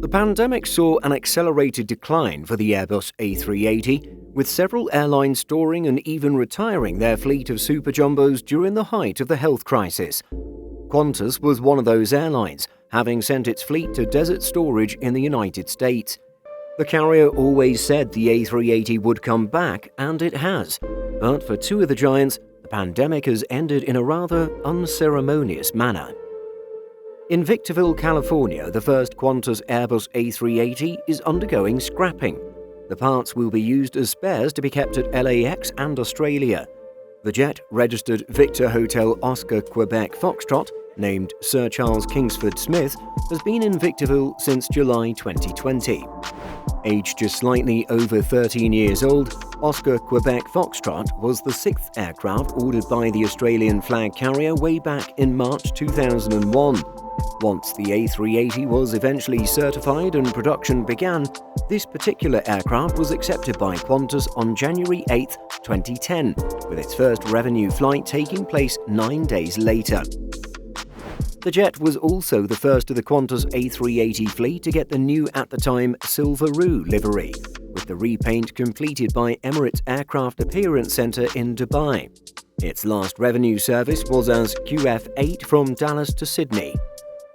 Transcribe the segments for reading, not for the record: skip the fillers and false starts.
The pandemic saw an accelerated decline for the Airbus A380, with several airlines storing and even retiring their fleet of super jumbos during the height of the health crisis. Qantas was one of those airlines, having sent its fleet to desert storage in the United States. The carrier always said the A380 would come back, and it has. But for two of the giants, the pandemic has ended in a rather unceremonious manner. In Victorville, California, the first Qantas Airbus A380 is undergoing scrapping. The parts will be used as spares to be kept at LAX and Australia. The jet, registered Victor Hotel Oscar Quebec Foxtrot, named Sir Charles Kingsford Smith, has been in Victorville since July 2020. Aged just slightly over 13 years old, Oscar Quebec Foxtrot was the sixth aircraft ordered by the Australian flag carrier way back in March 2001. Once the A380 was eventually certified and production began, this particular aircraft was accepted by Qantas on January 8, 2010, with its first revenue flight taking place 9 days later. The jet was also the first of the Qantas A380 fleet to get the new, at the time, Silveroo livery, with the repaint completed by Emirates Aircraft Appearance Centre in Dubai. Its last revenue service was as QF8 from Dallas to Sydney.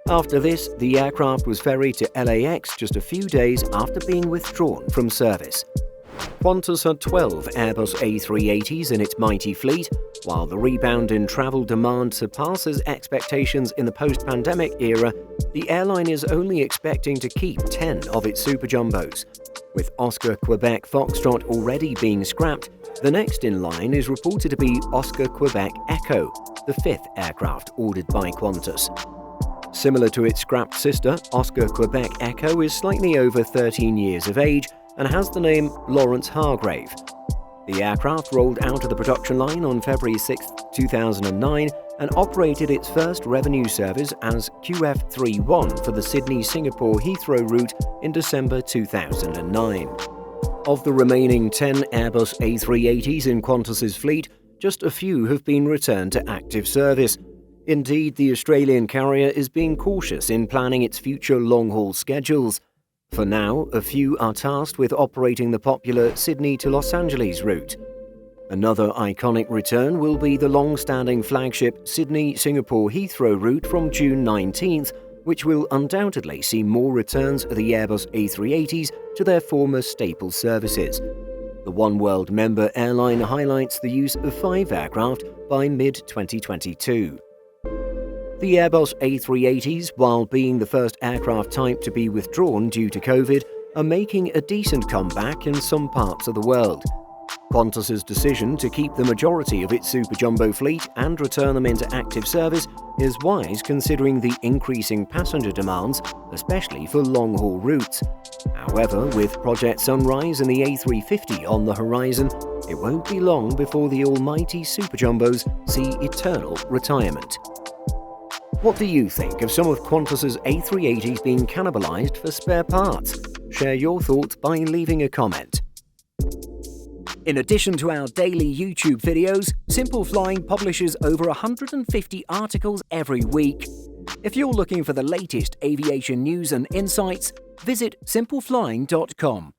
After this, the aircraft was ferried to LAX just a few days after being withdrawn from service. Qantas had 12 Airbus A380s in its mighty fleet. While the rebound in travel demand surpasses expectations in the post-pandemic era, the airline is only expecting to keep 10 of its super jumbos. With Oscar Quebec Foxtrot already being scrapped, the next in line is reported to be Oscar Quebec Echo, the fifth aircraft ordered by Qantas. Similar to its scrapped sister, Oscar Quebec Echo is slightly over 13 years of age and has the name Lawrence Hargrave. The aircraft rolled out of the production line on February 6, 2009 and operated its first revenue service as QF31 for the Sydney-Singapore Heathrow route in December 2009. Of the remaining 10 Airbus A380s in Qantas's fleet, just a few have been returned to active service. Indeed, the Australian carrier is being cautious in planning its future long-haul schedules. For now, a few are tasked with operating the popular Sydney to Los Angeles route. Another iconic return will be the long-standing flagship Sydney-Singapore Heathrow route from June 19th, which will undoubtedly see more returns of the Airbus A380s to their former staple services. The One World member airline highlights the use of 5 aircraft by mid-2022. The Airbus A380s, while being the first aircraft type to be withdrawn due to COVID, are making a decent comeback in some parts of the world. Qantas's decision to keep the majority of its super jumbo fleet and return them into active service is wise considering the increasing passenger demands, especially for long-haul routes. However, with Project Sunrise and the A350 on the horizon, it won't be long before the almighty super jumbos see eternal retirement. What do you think of some of Qantas's A380s being cannibalized for spare parts? Share your thoughts by leaving a comment. In addition to our daily YouTube videos, Simple Flying publishes over 150 articles every week. If you're looking for the latest aviation news and insights, visit simpleflying.com.